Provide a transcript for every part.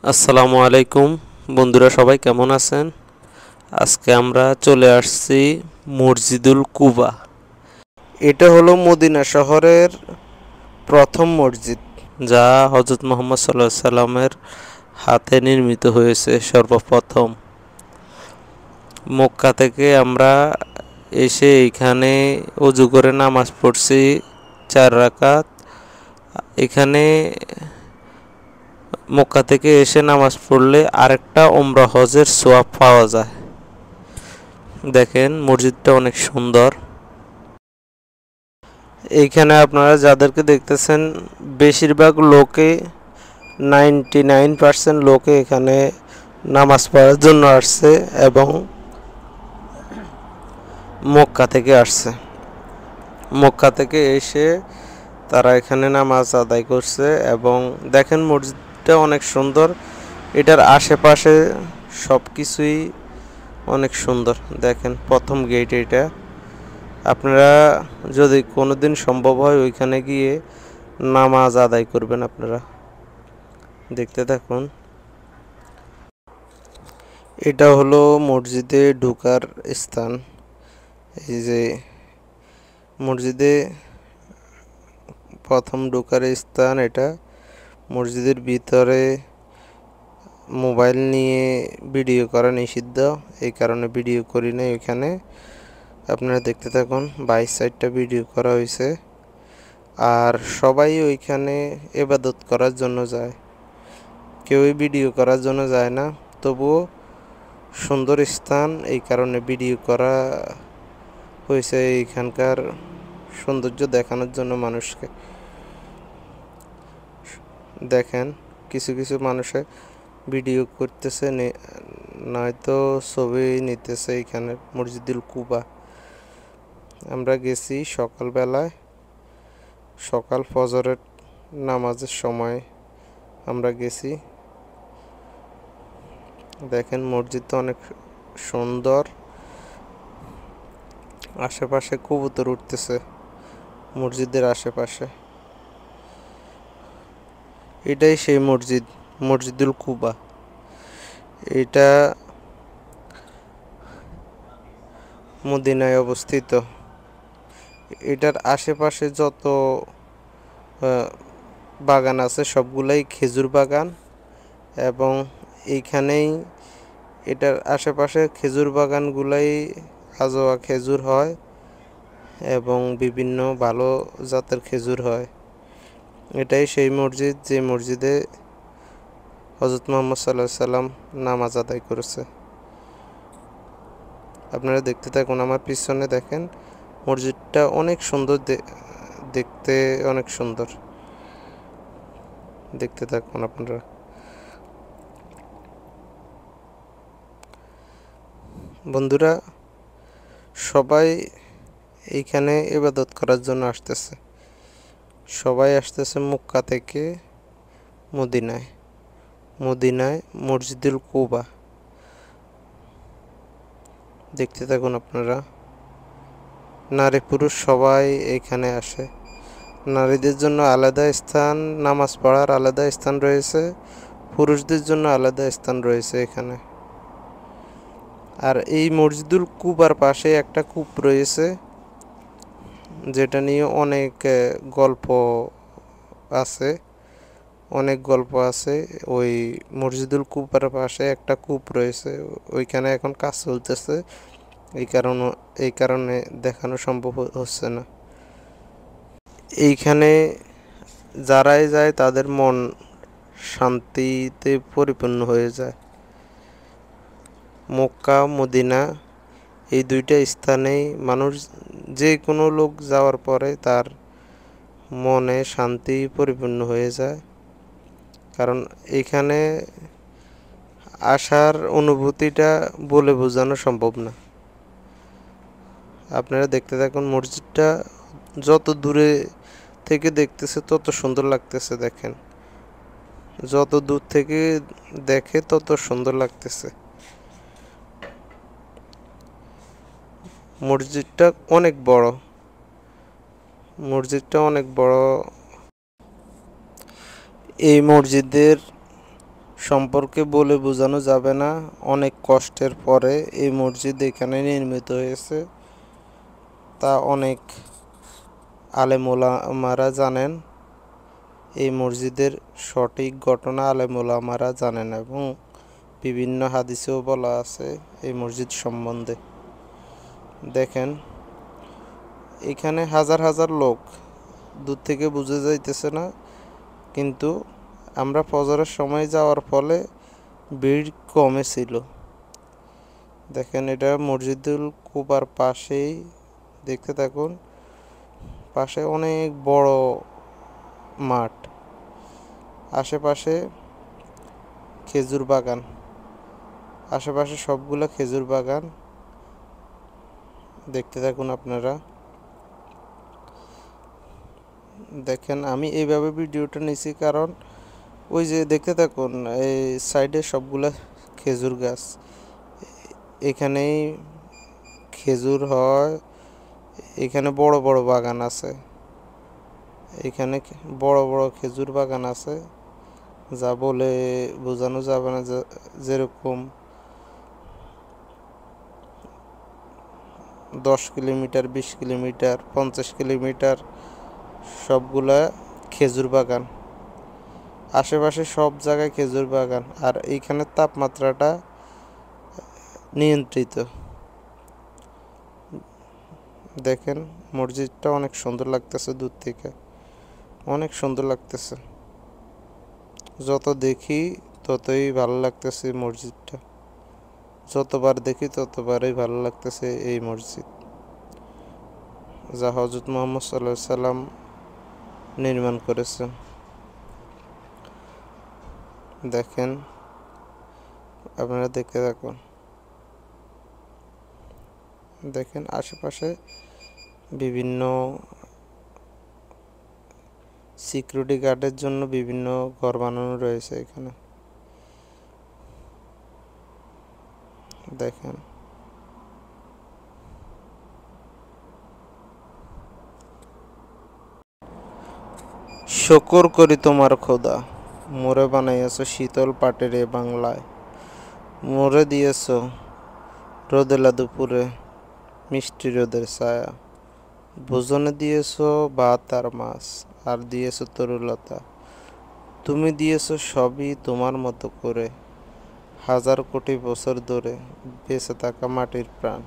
আসসালামু আলাইকুম বন্ধুরা, সবাই কেমন আছেন? আজকে আমরা চলে আসছি মসজিদুল কুবা। এটা হলো মদিনা শহরের প্রথম মসজিদ, যা হজরত মুহাম্মদ সাল্লাল্লাহু আলাইহি সাল্লামের হাতে নির্মিত হয়েছে সর্বপ্রথম। মক্কা থেকে আমরা এসে এখানে ওযু করে নামাজ পড়ছি 4 রাকাত। এখানে মক্কা থেকে এসে নামাজ পড়লে আরেকটা ওমরা হজের সোয়াব পাওয়া যায়। দেখেন মসজিদটা অনেক সুন্দর। এইখানে আপনারা যাদেরকে দেখতেছেন বেশিরভাগ লোকে 99% লোকে এখানে নামাজ পড়ার জন্য আসছে এবং মক্কা থেকে আসছে। মক্কা থেকে এসে তারা এখানে নামাজ আদায় করছে এবং দেখেন মসজিদটা অনেক সুন্দর। এটার আশেপাশে সব কিছুই অনেক সুন্দর। দেখেন প্রথম গেট এটা। আপনারা যদি কোনোদিন সম্ভব হয় ওইখানে গিয়ে নামাজ আদায় করবেন। আপনারা দেখতে থাকুন। এটা হলো মসজিদে ঢোকার স্থান। এই যে মসজিদে প্রথম ঢোকার স্থান এটা। মসজিদের ভিতরে মোবাইল নিয়ে ভিডিও করা নিষিদ্ধ, এই কারণে ভিডিও করি না এখানে। আপনারা দেখতে থাকুন। বাইশ সাইডটা ভিডিও করা হয়েছে। আর সবাই ওইখানে ইবাদত করার জন্য যায়, কেউই ভিডিও করার জন্য যায় না। তবুও সুন্দর স্থান, এই কারণে ভিডিও করা হয়েছে এইখানকার সৌন্দর্য দেখানোর জন্য মানুষকে। দেখেন কিছু কিছু মানুষে ভিডিও করতেছে, নয়তো ছবি নিতেছে এখানে মসজিদুল কুবা। আমরা গেছি সকালবেলায়, সকাল ফজরের নামাজের সময় আমরা গেছি। দেখেন মসজিদটা অনেক সুন্দর। আশেপাশে কবুতর উঠতেছে মসজিদের আশেপাশে। এটাই সেই মসজিদ, মসজিদুল কুবা। এটা মদিনায় অবস্থিত। এটার আশেপাশে যত বাগান আছে সবগুলাই খেজুর বাগান এবং এইখানেই এটার আশেপাশে খেজুর বাগানগুলাই আজোয়া খেজুর হয় এবং বিভিন্ন ভালো জাতের খেজুর হয়। এটাই সেই মসজিদ যে মসজিদে হজরত মুহাম্মদ সাল্লাল্লাহু আলাইহি সাল্লাম নামাজ আদায় করেছে। আপনারা দেখতে থাকুন। আমার পিছনে দেখেন মসজিদটা অনেক সুন্দর, দেখতে অনেক সুন্দর। দেখতে থাকুন আপনারা। বন্ধুরা সবাই এইখানে ইবাদত করার জন্য আসতেছে। সবাই আসতেছে মক্কা থেকে মদিনায়। মদিনায় মসজিদুল কুবা। দেখতে থাকুন আপনারা। নারী পুরুষ সবাই এখানে আসে। নারীদের জন্য আলাদা স্থান, নামাজ পড়ার আলাদা স্থান রয়েছে, পুরুষদের জন্য আলাদা স্থান রয়েছে এখানে। আর এই মসজিদুল কুবার পাশে একটা কূপ রয়েছে, যেটা নিয়ে অনেক গল্প আছে। অনেক গল্প আছে। ওই মসজিদুল কুবার পাশে একটা কূপ রয়েছে, ওইখানে এখন কাজ চলতেছে, এই কারণে দেখানো সম্ভব হচ্ছে না। এইখানে যারাই যায় তাদের মন শান্তিতে পরিপূর্ণ হয়ে যায়। মক্কা মদিনা এই দুইটা স্থানেই মানুষ, যে কোনো লোক যাওয়ার পরে তার মনে শান্তি পরিপূর্ণ হয়ে যায়। কারণ এখানে আসার অনুভূতিটা বলে বোঝানো সম্ভব না। আপনারা দেখতে থাকুন। মসজিদটা যত দূরে থেকে দেখতেছে তত সুন্দর লাগতেছে। দেখেন যত দূর থেকে দেখে তত সুন্দর লাগতেছে। মসজিদটা অনেক বড়। মসজিদটা অনেক বড়। এই মসজিদের সম্পর্কে বলে বোঝানো যাবে না। অনেক কষ্টের পরে এই মসজিদ এখানে নির্মিত হয়েছে, তা অনেক আলেম ওলামারা জানেন। এই মসজিদের সঠিক ঘটনা আলেম ওলামারা জানেন এবং বিভিন্ন হাদিসেও বলা আছে এই মসজিদ সম্বন্ধে। দেখেন এখানে হাজার হাজার লোক, দূর থেকে বোঝা যাইতেছে না, কিন্তু আমরা ফজরের সময় যাওয়ার ফলে ভিড় কমে ছিল। দেখেন এটা মসজিদুল কুবার পাশেই, দেখতে থাকুন, পাশে অনেক বড় মাঠ, আশেপাশে খেজুর বাগান, আশেপাশে সবগুলো খেজুর বাগান। দেখতে থাকুন আপনারা। দেখেন আমি এইভাবে ভিডিওটা নিছি কারণ ওই যে দেখতে থাকুন, এই সাইডে সবগুলা খেজুর গাছ, এখানেই খেজুর হয়। এখানে বড় বড় বাগান আছে, এখানে বড় বড় খেজুর বাগান আছে, যা বলে বোঝানো যাবে না। যেরকম 10 কিলোমিটার, 20 কিলোমিটার, 50 কিলোমিটার সবগুলা খেজুর বাগান, আশেপাশে সব জায়গায় খেজুর বাগান। আর এইখানে তাপমাত্রাটা নিয়ন্ত্রিত। দেখেন মসজিদটা অনেক সুন্দর লাগতেছে, দূর থেকে অনেক সুন্দর লাগতেছে। যত দেখি ততই ভালো লাগতেছে মসজিদটা, যতবার দেখি ততবারই ভালো লাগতেছে এই মসজিদ, যা হযরত মুহাম্মদ সাল্লাল্লাহু আলাইহি সাল্লাম নির্মাণ করেছে। দেখেন আপনারা দেখতে থাকুন। দেখেন আশেপাশে বিভিন্ন সিকিউরিটি গার্ডের জন্য বিভিন্ন ঘর বানানো রয়েছে এখানে। দেখেন শুকর করি তোমার খোদা, মোরে বানাইয়াছ শীতল পাটের এ বাংলায়, মোরে দিয়েছ রোদেলা দুপুরে মিষ্টি রোদের ছায়া, ভোজনে দিয়েছ ভাত আর মাছ, আর দিয়েছ তরুলতা। তুমি দিয়েছ সবই তোমার মতো করে, হাজার কোটি বছর ধরে বেঁচে থাকা মাটির প্রাণ,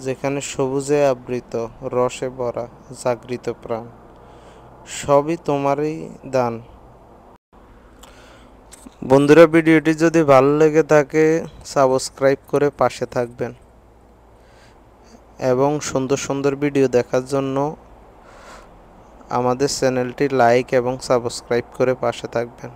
যেখানে সবুজে আবৃত, রসে ভরা জাগৃত প্রাণ, সবই তোমারই দান। বন্ধুরা ভিডিওটি যদি ভালো লেগে থাকে সাবস্ক্রাইব করে পাশে থাকবেন এবং সুন্দর সুন্দর ভিডিও দেখার জন্য আমাদের চ্যানেলটি লাইক এবং সাবস্ক্রাইব করে পাশে থাকবেন।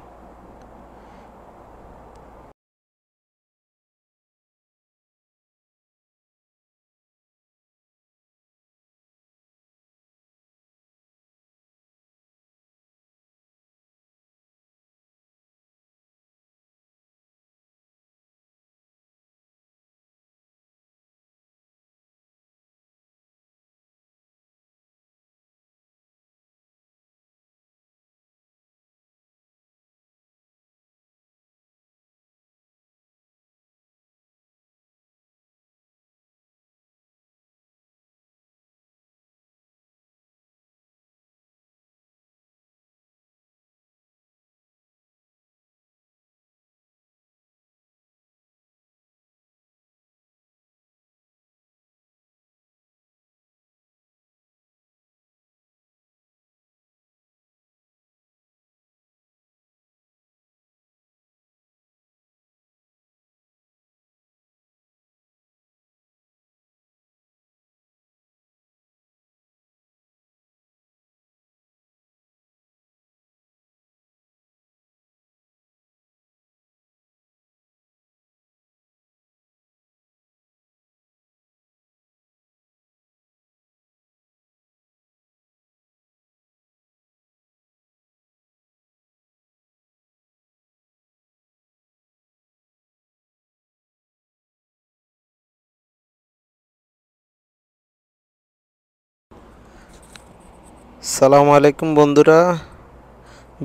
সালামু আলাইকুম বন্ধুরা,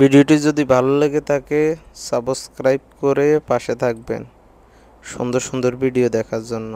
ভিডিওটি যদি ভালো লেগে থাকে সাবস্ক্রাইব করে পাশে থাকবেন সুন্দর সুন্দর ভিডিও দেখার জন্য।